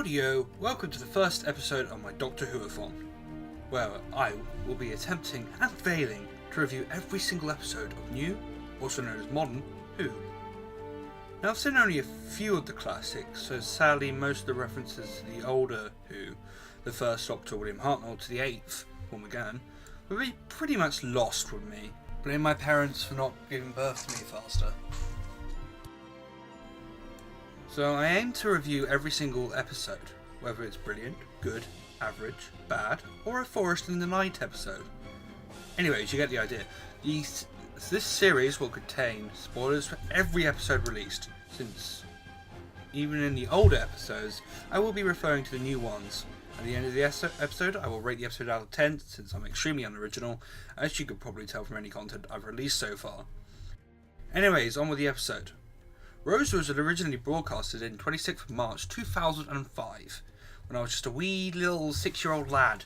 Howdy-yo, welcome to the first episode of my Doctor Who-a-thon, where I will be attempting and failing to review every single episode of new, also known as modern, Who. Now I've seen only a few of the classics, so sadly most of the references to the older Who, the first Doctor William Hartnell to the 8th, Paul McGann, will be pretty much lost with me. Blame my parents for not giving birth to me faster. So I aim to review every single episode, whether it's brilliant, good, average, bad, or a Forest in the Night episode. Anyways, you get the idea. This series will contain spoilers for every episode released, since even in the older episodes, I will be referring to the new ones. At the end of the episode, I will rate the episode out of 10, since I'm extremely unoriginal, as you could probably tell from any content I've released so far. Anyways, on with the episode. Rose was originally broadcasted in 26th of March 2005, when I was just a wee little 6-year-old lad.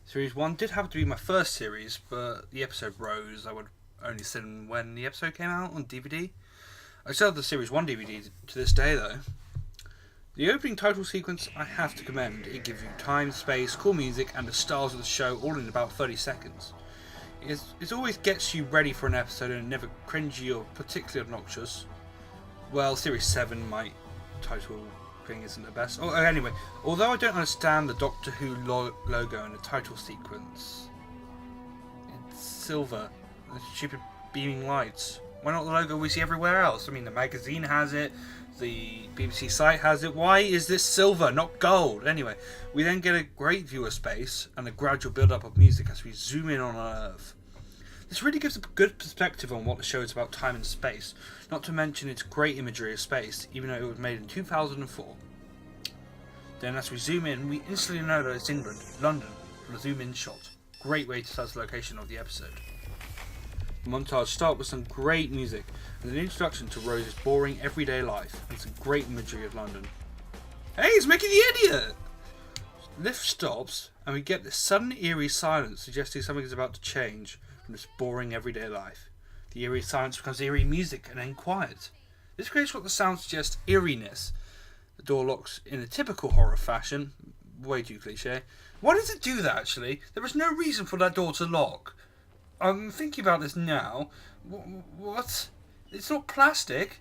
Series 1 did happen to be my first series, but the episode Rose I would only seen when the episode came out on DVD. I still have the Series 1 DVD to this day though. The opening title sequence I have to commend. It gives you time, space, cool music and the stars of the show all in about 30 seconds. It always gets you ready for an episode and never cringy or particularly obnoxious. Well, Series 7, my title thing isn't the best. Oh, anyway, although I don't understand the Doctor Who logo in the title sequence, it's silver, the stupid beaming lights. Why not the logo we see everywhere else? I mean, the magazine has it, the BBC site has it. Why is this silver, not gold? Anyway, we then get a great view of space and a gradual build-up of music as we zoom in on Earth. This really gives a good perspective on what the show is about time and space, not to mention its great imagery of space, even though it was made in 2004. Then as we zoom in, we instantly know that it's England, London, from a zoom-in shot. Great way to tell the location of the episode. The montage starts with some great music, and an introduction to Rose's boring everyday life, and some great imagery of London. Hey, it's Mickey the Idiot! The lift stops, and we get this sudden eerie silence suggesting something is about to change from this boring everyday life. The eerie silence becomes eerie music and then quiet. This creates what the sound suggests, eeriness. The door locks in a typical horror fashion. Way too cliche. Why does it do that actually? There is no reason for that door to lock. I'm thinking about this now. What? It's not plastic.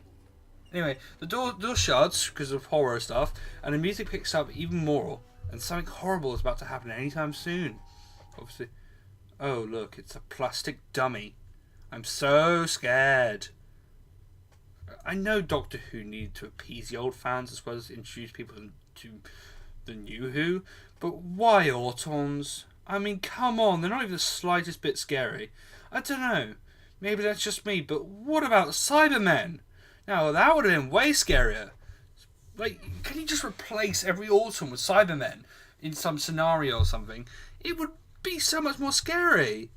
Anyway, the door shuts because of horror stuff and the music picks up even more and something horrible is about to happen anytime soon. Obviously. Oh look, it's a plastic dummy. I'm so scared. I know Doctor Who needed to appease the old fans as well as introduce people to the new Who, but why Autons? I mean, come on, they're not even the slightest bit scary. I don't know, maybe that's just me, but what about the Cybermen? Now, that would have been way scarier. Like, can you just replace every Auton with Cybermen in some scenario or something? It would be so much more scary.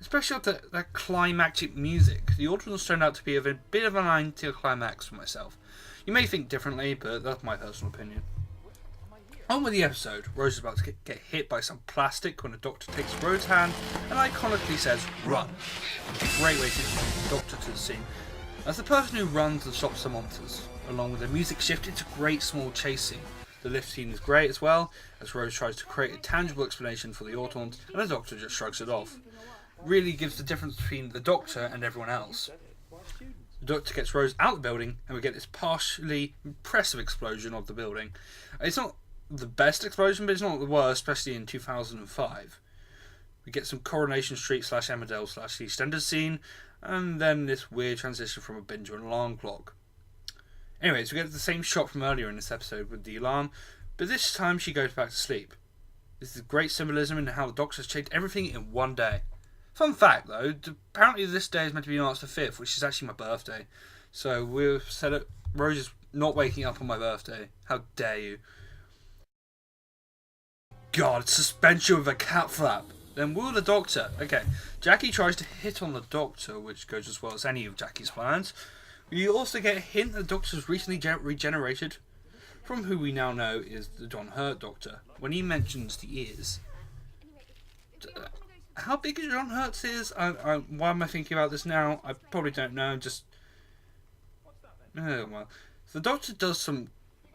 Especially after that climactic music. The Autons turned out to be a bit of an anticlimax for myself. You may think differently, but that's my personal opinion. On with the episode. Rose is about to get hit by some plastic when the Doctor takes Rose's hand and iconically says, "Run." Great way to introduce the Doctor to the scene, as the person who runs and stops the monsters. Along with the music shift, it's a great small chase scene. The lift scene is great as well, as Rose tries to create a tangible explanation for the Autons, and the Doctor just shrugs it off. Really gives the difference between the Doctor and everyone else. The Doctor gets Rose out of the building, and we get this partially impressive explosion of the building. It's not the best explosion, but it's not the worst, especially in 2005. We get some Coronation Street / Emmerdale / EastEnders scene, and then this weird transition from a binge to an alarm clock. Anyways, we get the same shot from earlier in this episode with the alarm, but this time she goes back to sleep. This is great symbolism in how the Doctor has changed everything in one day. Fun fact though, apparently this day is meant to be March the 5th, which is actually my birthday. So we've said it, Rose is not waking up on my birthday. How dare you. God, suspension with a cat flap. Then woo the Doctor. Okay, Jackie tries to hit on the Doctor, which goes as well as any of Jackie's plans. We also get a hint that the Doctor was recently regenerated from who we now know is the John Hurt Doctor, when he mentions the ears. How big is John Hurt's ears? Why am I thinking about this now? I probably don't know, oh well. The Doctor does some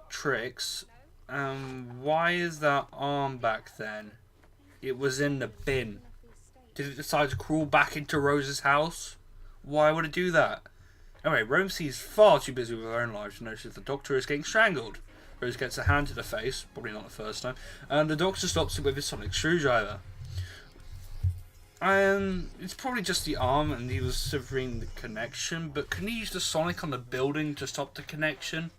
tricks Why is that arm back then? It was in the bin. Did it decide to crawl back into Rose's house? Why would it do that? Anyway, Rose seems far too busy with her own life to notice the Doctor is getting strangled. Rose gets a hand to the face, probably not the first time, and the Doctor stops it with his sonic screwdriver. It's probably just the arm and he was severing the connection, but can he use the sonic on the building to stop the connection?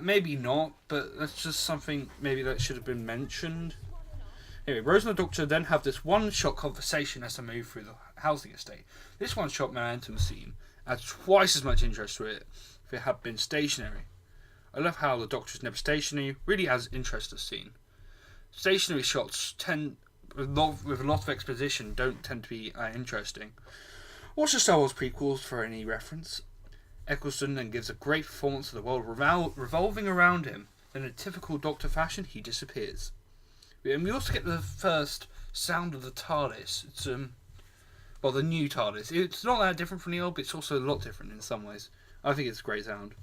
Maybe not, but that's just something maybe that should have been mentioned. Anyway, Rose and the Doctor then have this one-shot conversation as they move through the housing estate. This one-shot momentum scene adds twice as much interest to it if it had been stationary. I love how the Doctor's never stationary really adds interest to the scene. Stationary shots with a lot of exposition don't tend to be interesting. Watch the Star Wars prequels for any reference. Eccleston then gives a great performance of the world revolving around him. Then in typical Doctor fashion, he disappears. And we also get the first sound of the TARDIS. It's the new TARDIS. It's not that different from the old, but it's also a lot different in some ways. I think it's a great sound.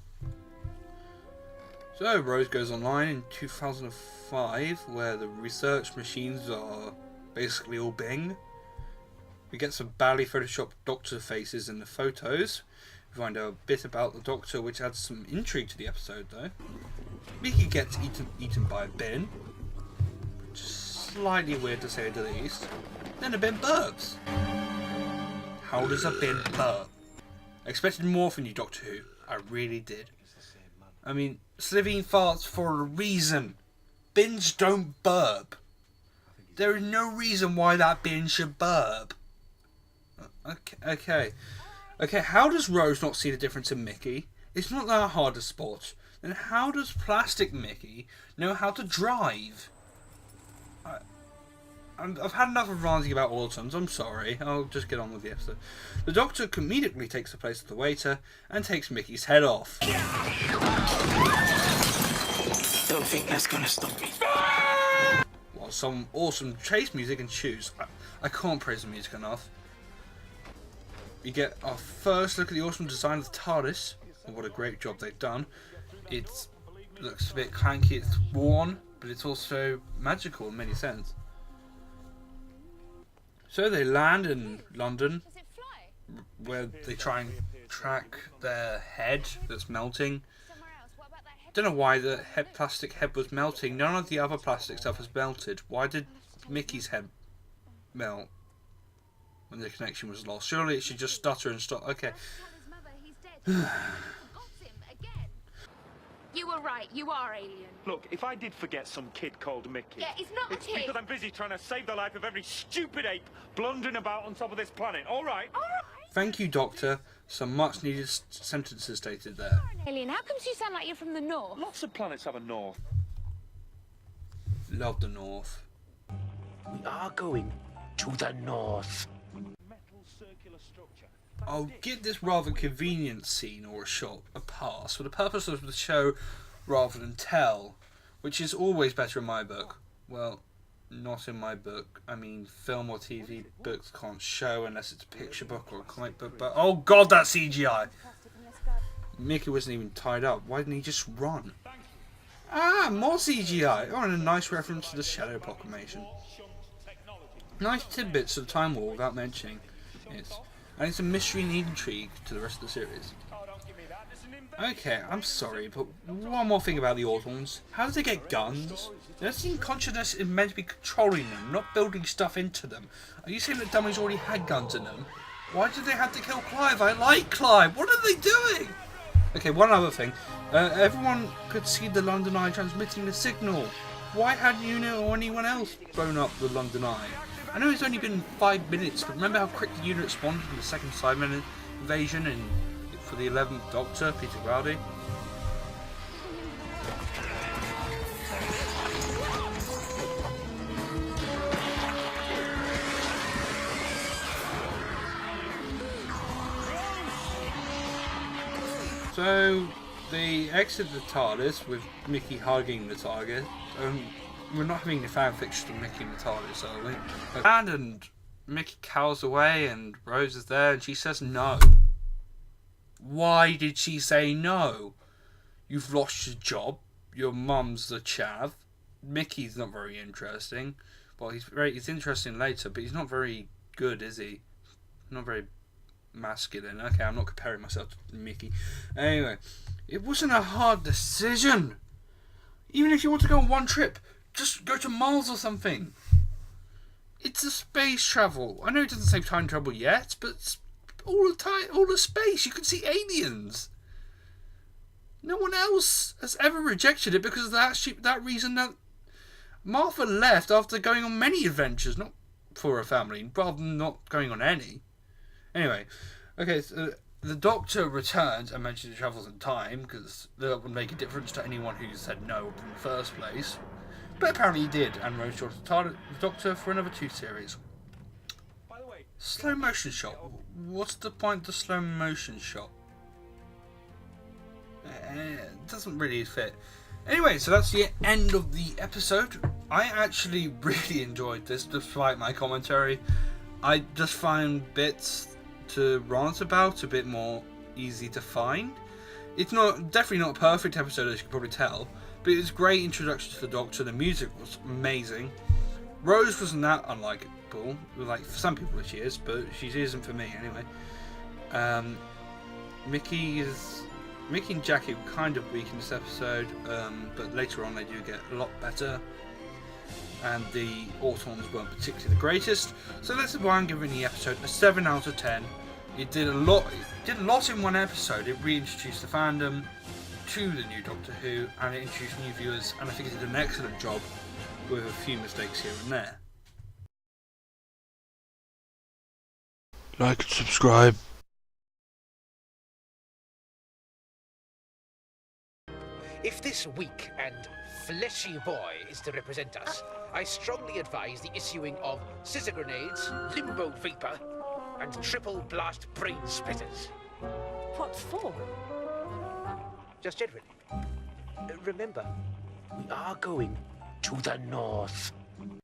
So Rose goes online in 2005, where the research machines are basically all Bing. We get some badly photoshopped Doctor faces in the photos. We find out a bit about the Doctor, which adds some intrigue to the episode, though. Mickey gets eaten by a bin, which is slightly weird to say the least. Then a bin burps. How does a bin burp? I expected more from you, Doctor Who. I really did. I mean, Slitheen farts for a reason. Bins don't burp. There is no reason why that bin should burp. Okay, how does Rose not see the difference in Mickey? It's not that hard to spot. Then how does plastic Mickey know how to drive? I've had enough of ranting about autons, I'm sorry. I'll just get on with the episode. The Doctor comedically takes the place of the waiter and takes Mickey's head off. Don't think that's gonna stop me. While some awesome chase music ensues. I can't praise the music enough. We get our first look at the awesome design of the TARDIS. And what a great job they've done. It looks a bit clanky, it's worn, but it's also magical in many sense. So they land in London, where they try and track their head that's melting. Don't know why the plastic head was melting. None of the other plastic stuff has melted. Why did Mickey's head melt when the connection was lost? Surely it should just stutter and stop. Okay. You were right, you are alien. Look, if I did forget some kid called Mickey... Yeah, he's not a kid. It's because I'm busy trying to save the life of every stupid ape blundering about on top of this planet. All right? All right. Thank you, Doctor. Some much needed sentences stated there. Alien, how come you sound like you're from the north? Lots of planets have a north. Love the North. We are going to the north. Metal circular structure. I'll give this rather convenient scene or a shot a pass for the purpose of the show rather than tell, which is always better in my book. Well, not in my book. I mean, film or TV books can't show unless it's a picture book or a comic book, but oh god, that CGI! Mickey wasn't even tied up. Why didn't he just run? Ah, more CGI! Oh, and a nice reference to the Shadow Proclamation. Nice tidbits of Time War without mentioning it. And it's a mystery and intrigue to the rest of the series. Okay, I'm sorry, but one more thing about the Autons. How do they get guns? There seems consciousness is meant to be controlling them, not building stuff into them. Are you saying that dummies already had guns in them? Why did they have to kill Clive? I like Clive! What are they doing? Okay, one other thing. Everyone could see the London Eye transmitting the signal. Why hadn't you or anyone else blown up the London Eye? I know it's only been 5 minutes, but remember how quick the unit responded to the second Cyberman invasion for the 11th Doctor, Peter Capaldi? So they exit the TARDIS with Mickey hugging the target. We're not having the fan fiction of Mickey and the TARDIS, are we? And Mickey cowers away and Rose is there and she says no. Why did she say no? You've lost your job. your mum's the chav. Mickey's not very interesting. Well, he's interesting later, but he's not very good, is he? Not very masculine. Okay, I'm not comparing myself to Mickey. Anyway, it wasn't a hard decision. Even if you want to go on one trip, just go to Mars or something. It's a space travel. I know it doesn't say time travel yet, but all the time, all the space, you can see aliens. No one else has ever rejected it because of that reason that Martha left after going on many adventures, not for her family, rather than not going on any. Anyway, okay, so the Doctor returned and mentioned he travels in time because that would make a difference to anyone who said no in the first place. But apparently he did, and Rose joined the Doctor for another 2 series. By the way, Slow motion shot. What's the point of the slow motion shot? It doesn't really fit. Anyway, so that's the end of the episode. I actually really enjoyed this, despite my commentary. I just found bits to rant about a bit more easy to find. It's definitely not a perfect episode, as you can probably tell, but it was a great introduction to the Doctor. The music was amazing. Rose wasn't that unlikable. Like, for some people she is, but she isn't for me anyway. Mickey and Jackie were kind of weak in this episode, but later on they do get a lot better. And the Autons weren't particularly the greatest, so this is why I'm giving the episode a 7 out of 10. It did a lot in one episode. It reintroduced the fandom to the new Doctor Who, and it introduced new viewers, and I think it did an excellent job with a few mistakes here and there. Like and subscribe. If this weak and fleshy boy is to represent us, I strongly advise the issuing of scissor grenades, limbo vapor, and triple blast brain splitters. What for? Just generally. Remember, we are going to the north.